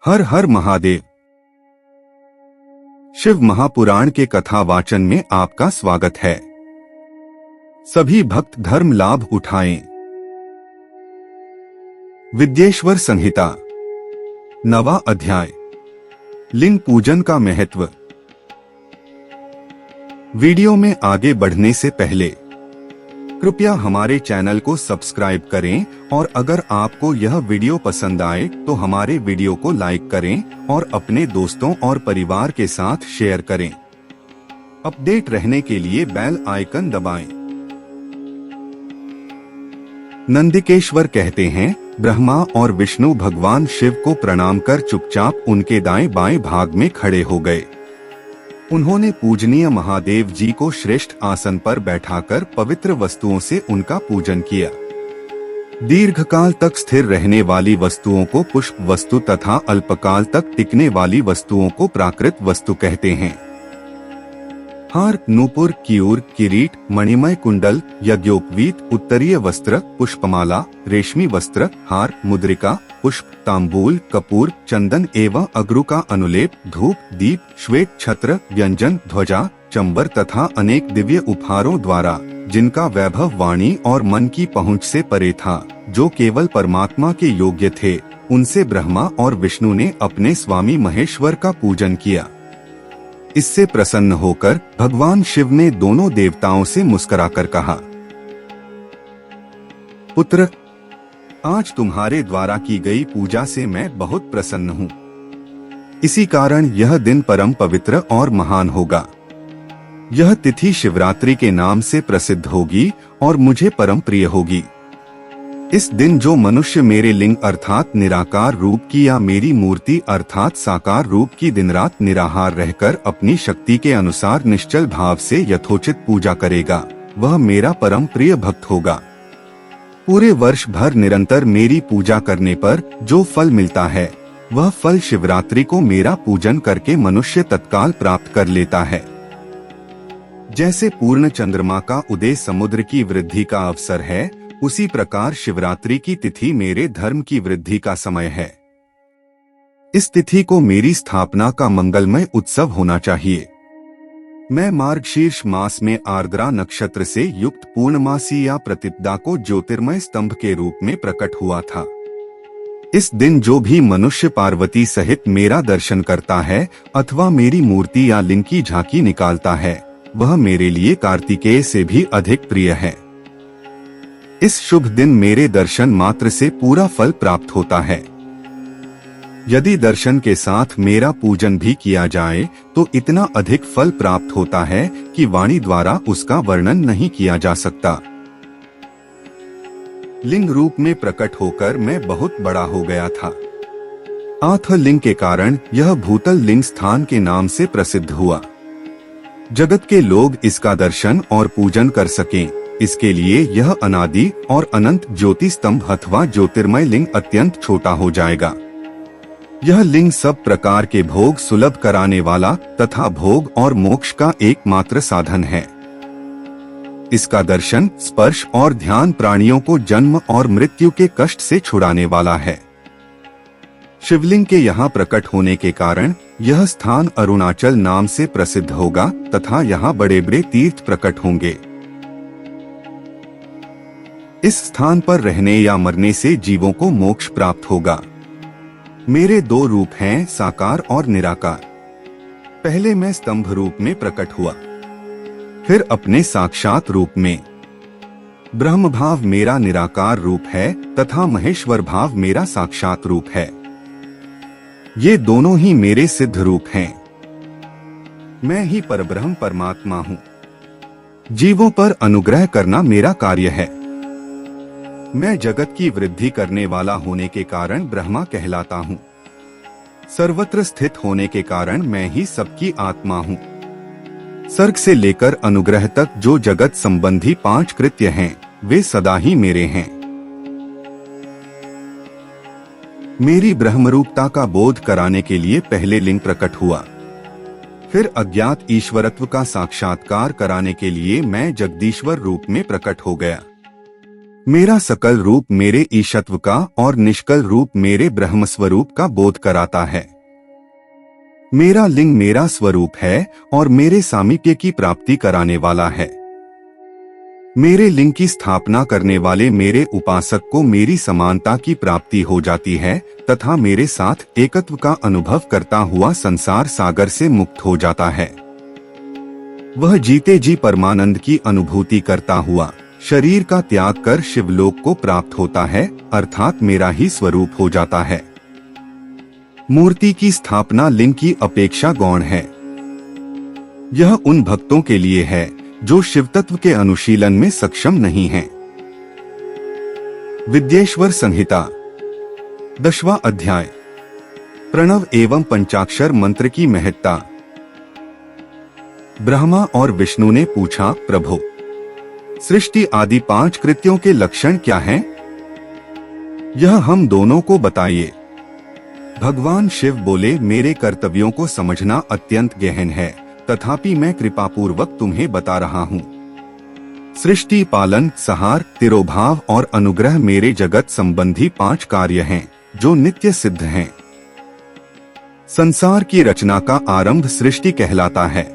हर हर महादेव। शिव महापुराण के कथा वाचन में आपका स्वागत है। सभी भक्त धर्म लाभ उठाएं। विद्येश्वर संहिता 9वां अध्याय, लिंग पूजन का महत्व। वीडियो में आगे बढ़ने से पहले कृपया हमारे चैनल को सब्सक्राइब करें और अगर आपको यह वीडियो पसंद आए तो हमारे वीडियो को लाइक करें और अपने दोस्तों और परिवार के साथ शेयर करें। अपडेट रहने के लिए बेल आइकन दबाएं। नंदिकेश्वर कहते हैं, ब्रह्मा और विष्णु भगवान शिव को प्रणाम कर चुपचाप उनके दाएं बाएं भाग में खड़े हो गए। उन्होंने पूजनीय महादेव जी को श्रेष्ठ आसन पर बैठाकर पवित्र वस्तुओं से उनका पूजन किया। दीर्घकाल तक स्थिर रहने वाली वस्तुओं को पुष्प वस्तु तथा अल्पकाल तक टिकने वाली वस्तुओं को प्राकृत वस्तु कहते हैं। हार, नूपुर, कियूर, किरीट, मणिमय कुंडल, यज्ञोपवीत, उत्तरीय वस्त्र, पुष्पमाला, रेशमी वस्त्र, हार, मुद्रिका, पुष्प, तांबूल, कपूर, चंदन एवं अगरू का अनुलेप, धूप, दीप, श्वेत छत्र, व्यंजन, ध्वजा, चंबर तथा अनेक दिव्य उपहारों द्वारा, जिनका वैभव वाणी और मन की पहुंच से परे था, जो केवल परमात्मा के योग्य थे, उनसे ब्रह्मा और विष्णु ने अपने स्वामी महेश्वर का पूजन किया। इससे प्रसन्न होकर भगवान शिव ने दोनों देवताओं से मुस्कुराकर कहा, पुत्र, आज तुम्हारे द्वारा की गई पूजा से मैं बहुत प्रसन्न हूँ। इसी कारण यह दिन परम पवित्र और महान होगा। यह तिथि शिवरात्रि के नाम से प्रसिद्ध होगी और मुझे परम प्रिय होगी। इस दिन जो मनुष्य मेरे लिंग अर्थात निराकार रूप की या मेरी मूर्ति अर्थात साकार रूप की दिन रात निराहार रहकर अपनी शक्ति के अनुसार निश्चल भाव से यथोचित पूजा करेगा, वह मेरा परम प्रिय भक्त होगा। पूरे वर्ष भर निरंतर मेरी पूजा करने पर जो फल मिलता है, वह फल शिवरात्रि को मेरा पूजन करके मनुष्य तत्काल प्राप्त कर लेता है। जैसे पूर्ण चंद्रमा का उदय समुद्र की वृद्धि का अवसर है, उसी प्रकार शिवरात्रि की तिथि मेरे धर्म की वृद्धि का समय है। इस तिथि को मेरी स्थापना का मंगलमय उत्सव होना चाहिए। मैं मार्गशीर्ष मास में आर्द्रा नक्षत्र से युक्त पूर्णमासी या प्रतिपदा को ज्योतिर्मय स्तंभ के रूप में प्रकट हुआ था। इस दिन जो भी मनुष्य पार्वती सहित मेरा दर्शन करता है अथवा मेरी मूर्ति या लिंग की झांकी निकालता है, वह मेरे लिए कार्तिकेय से भी अधिक प्रिय है। इस शुभ दिन मेरे दर्शन मात्र से पूरा फल प्राप्त होता है। यदि दर्शन के साथ मेरा पूजन भी किया जाए तो इतना अधिक फल प्राप्त होता है कि वाणी द्वारा उसका वर्णन नहीं किया जा सकता। लिंग रूप में प्रकट होकर मैं बहुत बड़ा हो गया था। आठ लिंग के कारण यह भूतल लिंग स्थान के नाम से प्रसिद्ध हुआ। जगत के लोग इसका दर्शन और पूजन कर सकें, इसके लिए यह अनादि और अनंत ज्योति स्तंभ अथवा ज्योतिर्मय लिंग अत्यंत छोटा हो जाएगा। यह लिंग सब प्रकार के भोग सुलभ कराने वाला तथा भोग और मोक्ष का एकमात्र साधन है। इसका दर्शन, स्पर्श और ध्यान प्राणियों को जन्म और मृत्यु के कष्ट से छुड़ाने वाला है। शिवलिंग के यहाँ प्रकट होने के कारण यह स्थान अरुणाचल नाम से प्रसिद्ध होगा तथा यहाँ बड़े बड़े तीर्थ प्रकट होंगे। इस स्थान पर रहने या मरने से जीवों को मोक्ष प्राप्त होगा। मेरे दो रूप हैं, साकार और निराकार। पहले मैं स्तंभ रूप में प्रकट हुआ, फिर अपने साक्षात रूप में। ब्रह्म भाव मेरा निराकार रूप है तथा महेश्वर भाव मेरा साक्षात रूप है। ये दोनों ही मेरे सिद्ध रूप हैं। मैं ही परब्रह्म परमात्मा हूँ। जीवों पर अनुग्रह करना मेरा कार्य है। मैं जगत की वृद्धि करने वाला होने के कारण ब्रह्मा कहलाता हूँ। सर्वत्र स्थित होने के कारण मैं ही सबकी आत्मा हूँ। सर्ग से लेकर अनुग्रह तक जो जगत संबंधी 5 कृत्य हैं, वे सदा ही मेरे हैं। मेरी ब्रह्मरूपता का बोध कराने के लिए पहले लिंग प्रकट हुआ, फिर अज्ञात ईश्वरत्व का साक्षात्कार कराने के लिए मैं जगदीश्वर रूप में प्रकट हो गया। मेरा सकल रूप मेरे ईशत्व का और निष्कल रूप मेरे ब्रह्म स्वरूप का बोध कराता है। मेरा लिंग मेरा स्वरूप है और मेरे सामीप्य की प्राप्ति कराने वाला है। मेरे लिंग की स्थापना करने वाले मेरे उपासक को मेरी समानता की प्राप्ति हो जाती है तथा मेरे साथ एकत्व का अनुभव करता हुआ संसार सागर से मुक्त हो जाता है। वह जीते जी परमानंद की अनुभूति करता हुआ शरीर का त्याग कर शिवलोक को प्राप्त होता है, अर्थात मेरा ही स्वरूप हो जाता है। मूर्ति की स्थापना लिंग की अपेक्षा गौण है। यह उन भक्तों के लिए है जो शिव तत्व के अनुशीलन में सक्षम नहीं हैं। विद्येश्वर संहिता 10वां अध्याय। प्रणव एवं पंचाक्षर मंत्र की महत्ता। ब्रह्मा और विष्णु ने पूछा, प्रभु, सृष्टि आदि 5 कृत्यों के लक्षण क्या हैं? यह हम दोनों को बताइए। भगवान शिव बोले, मेरे कर्तव्यों को समझना अत्यंत गहन है, तथापि मैं कृपापूर्वक तुम्हें बता रहा हूँ। सृष्टि, पालन, संहार, तिरोभाव और अनुग्रह मेरे जगत संबंधी 5 कार्य हैं जो नित्य सिद्ध हैं। संसार की रचना का आरंभ सृष्टि कहलाता है।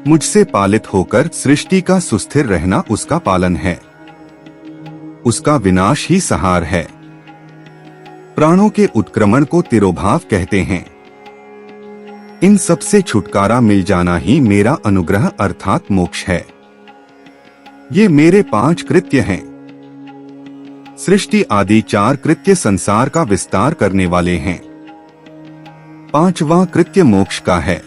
मुझसे पालित होकर सृष्टि का सुस्थिर रहना उसका पालन है। उसका विनाश ही संहार है। प्राणों के उत्क्रमण को तिरोभाव कहते हैं। इन सब से छुटकारा मिल जाना ही मेरा अनुग्रह अर्थात मोक्ष है। ये मेरे 5 कृत्य हैं। सृष्टि आदि 4 कृत्य संसार का विस्तार करने वाले हैं। 5वां कृत्य मोक्ष का है।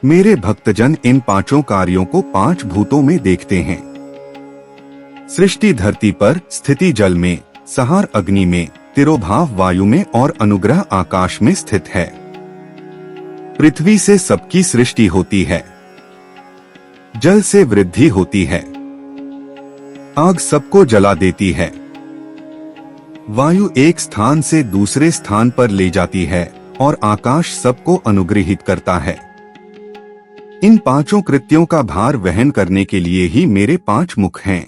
मेरे भक्तजन इन 5 कार्यों को 5 भूतों में देखते हैं। सृष्टि धरती पर, स्थिति जल में, संहार अग्नि में, तिरोभाव वायु में और अनुग्रह आकाश में स्थित है। पृथ्वी से सबकी सृष्टि होती है। जल से वृद्धि होती है। आग सबको जला देती है। वायु एक स्थान से दूसरे स्थान पर ले जाती है और आकाश सबको अनुग्रहित करता है। इन 5 कृत्यों का भार वहन करने के लिए ही मेरे 5 मुख हैं।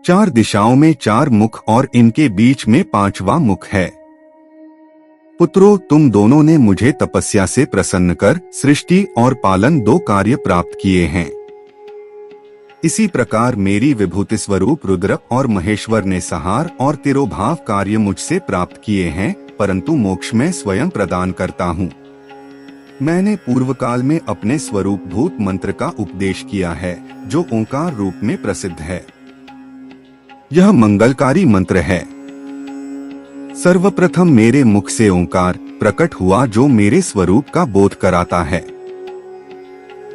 4 दिशाओं में 4 मुख और इनके बीच में 5वां मुख है। पुत्रों, तुम दोनों ने मुझे तपस्या से प्रसन्न कर सृष्टि और पालन 2 कार्य प्राप्त किए हैं। इसी प्रकार मेरी विभूति स्वरूप रुद्र और महेश्वर ने संहार और तिरोभाव कार्य मुझसे प्राप्त किए हैं, परंतु मोक्ष में स्वयं प्रदान करता हूँ। मैंने पूर्व काल में अपने स्वरूप भूत मंत्र का उपदेश किया है जो ओंकार रूप में प्रसिद्ध है। यह मंगलकारी मंत्र है। सर्वप्रथम मेरे मुख से ओंकार प्रकट हुआ जो मेरे स्वरूप का बोध कराता है।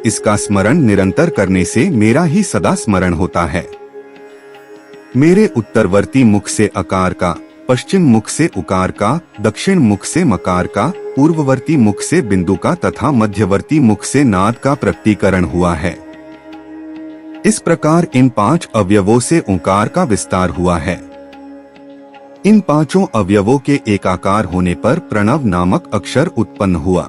इसका स्मरण निरंतर करने से मेरा ही सदा स्मरण होता है। मेरे उत्तरवर्ती मुख से अकार का, पश्चिम मुख से उकार का, दक्षिण मुख से मकार का, पूर्ववर्ती मुख से बिंदु का तथा मध्यवर्ती मुख से नाद का प्रकटीकरण हुआ है। इस प्रकार इन 5 अवयवों से ओंकार का विस्तार हुआ है। इन 5 अवयवों के एकाकार होने पर प्रणव नामक अक्षर उत्पन्न हुआ।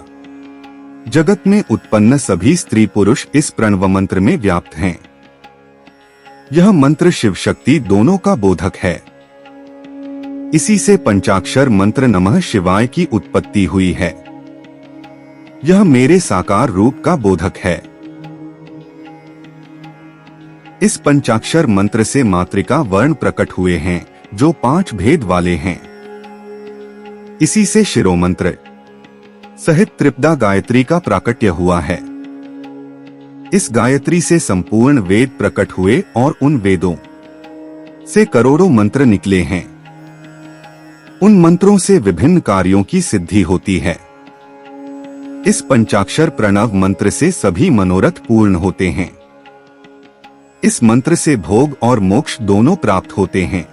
जगत में उत्पन्न सभी स्त्री पुरुष इस प्रणव मंत्र में व्याप्त हैं। यह मंत्र शिव शक्ति दोनों का बोधक है। इसी से पंचाक्षर मंत्र नमः शिवाय की उत्पत्ति हुई है। यह मेरे साकार रूप का बोधक है। इस पंचाक्षर मंत्र से मातृका वर्ण प्रकट हुए हैं जो 5 भेद वाले हैं। इसी से शिरोमंत्र सहित त्रिपदा गायत्री का प्राकट्य हुआ है। इस गायत्री से संपूर्ण वेद प्रकट हुए और उन वेदों से करोड़ों मंत्र निकले हैं। उन मंत्रों से विभिन्न कार्यों की सिद्धि होती है। इस पंचाक्षर प्रणव मंत्र से सभी मनोरथ पूर्ण होते हैं। इस मंत्र से भोग और मोक्ष दोनों प्राप्त होते हैं।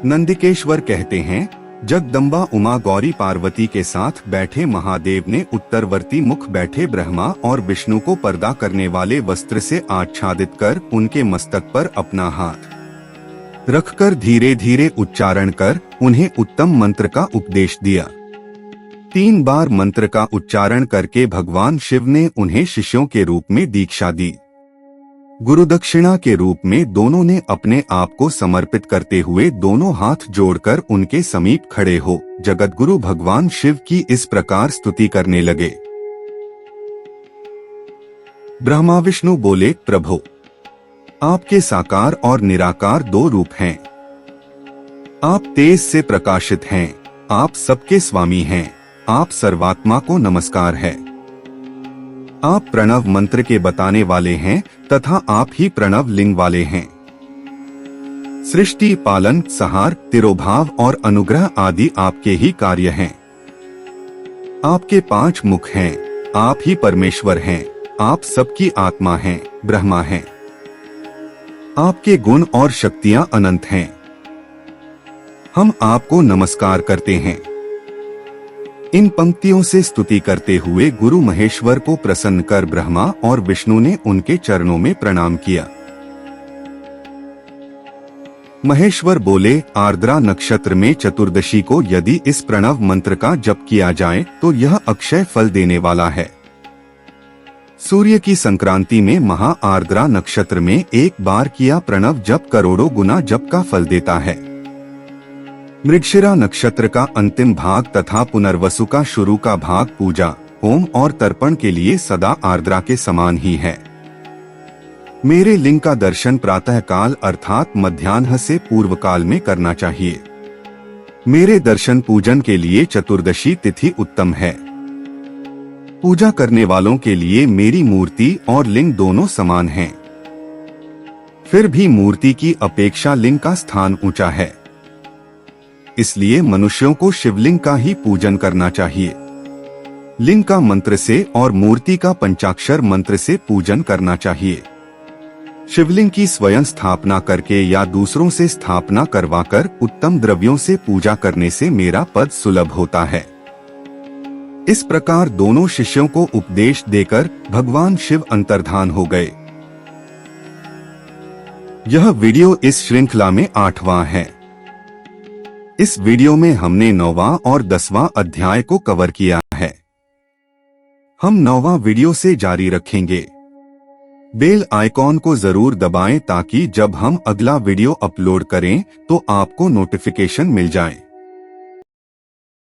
नंदिकेश्वर कहते हैं, जगदम्बा उमा गौरी पार्वती के साथ बैठे महादेव ने उत्तरवर्ती मुख बैठे ब्रह्मा और विष्णु को पर्दा करने वाले वस्त्र से आच्छादित कर उनके मस्तक पर अपना हाथ रखकर धीरे धीरे उच्चारण कर उन्हें उत्तम मंत्र का उपदेश दिया। 3 बार मंत्र का उच्चारण करके भगवान शिव ने उन्हें शिष्यों के रूप में दीक्षा दी। गुरुदक्षिणा के रूप में दोनों ने अपने आप को समर्पित करते हुए दोनों हाथ जोड़कर उनके समीप खड़े हो जगतगुरु भगवान शिव की इस प्रकार स्तुति करने लगे। ब्रह्मा विष्णु बोले, प्रभु, आपके साकार और निराकार दो रूप हैं। आप तेज से प्रकाशित हैं, आप सबके स्वामी हैं, आप सर्वात्मा को नमस्कार है। आप प्रणव मंत्र के बताने वाले हैं तथा आप ही प्रणव लिंग वाले हैं। सृष्टि, पालन, संहार, तिरोभाव और अनुग्रह आदि आपके ही कार्य हैं। आपके 5 मुख हैं, आप ही परमेश्वर हैं, आप सबकी आत्मा हैं, ब्रह्मा हैं। आपके गुण और शक्तियां अनंत हैं। हम आपको नमस्कार करते हैं। इन पंक्तियों से स्तुति करते हुए गुरु महेश्वर को प्रसन्न कर ब्रह्मा और विष्णु ने उनके चरणों में प्रणाम किया। महेश्वर बोले, आर्द्रा नक्षत्र में चतुर्दशी को यदि इस प्रणव मंत्र का जप किया जाए तो यह अक्षय फल देने वाला है। सूर्य की संक्रांति में महा आर्द्रा नक्षत्र में एक बार किया प्रणव जप करोड़ों गुना जप का फल देता है। मृगशिरा नक्षत्र का अंतिम भाग तथा पुनर्वसु का शुरू का भाग पूजा, होम और तर्पण के लिए सदा आर्द्रा के समान ही है। मेरे लिंग का दर्शन प्रातः काल अर्थात मध्याह्न से पूर्व काल में करना चाहिए। मेरे दर्शन पूजन के लिए चतुर्दशी तिथि उत्तम है। पूजा करने वालों के लिए मेरी मूर्ति और लिंग दोनों समान हैं। फिर भी मूर्ति की अपेक्षा लिंग का स्थान ऊंचा है, इसलिए मनुष्यों को शिवलिंग का ही पूजन करना चाहिए। लिंग का मंत्र से और मूर्ति का पंचाक्षर मंत्र से पूजन करना चाहिए। शिवलिंग की स्वयं स्थापना करके या दूसरों से स्थापना करवाकर उत्तम द्रव्यों से पूजा करने से मेरा पद सुलभ होता है। इस प्रकार दोनों शिष्यों को उपदेश देकर भगवान शिव अंतर्धान हो गए। यह वीडियो इस श्रृंखला में 8वां है। इस वीडियो में हमने 9वां और 10वां अध्याय को कवर किया है। हम 9वां वीडियो से जारी रखेंगे। बेल आइकॉन को जरूर दबाएं ताकि जब हम अगला वीडियो अपलोड करें तो आपको नोटिफिकेशन मिल जाए।